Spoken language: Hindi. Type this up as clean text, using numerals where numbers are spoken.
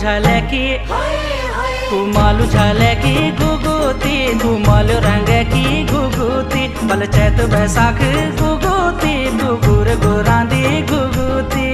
झाले की कुमालू झाले की गुगुती कुमालू रंग की गुगुती बल चैत बैसाख गुगुती गुगुर गुरांदी गुगुती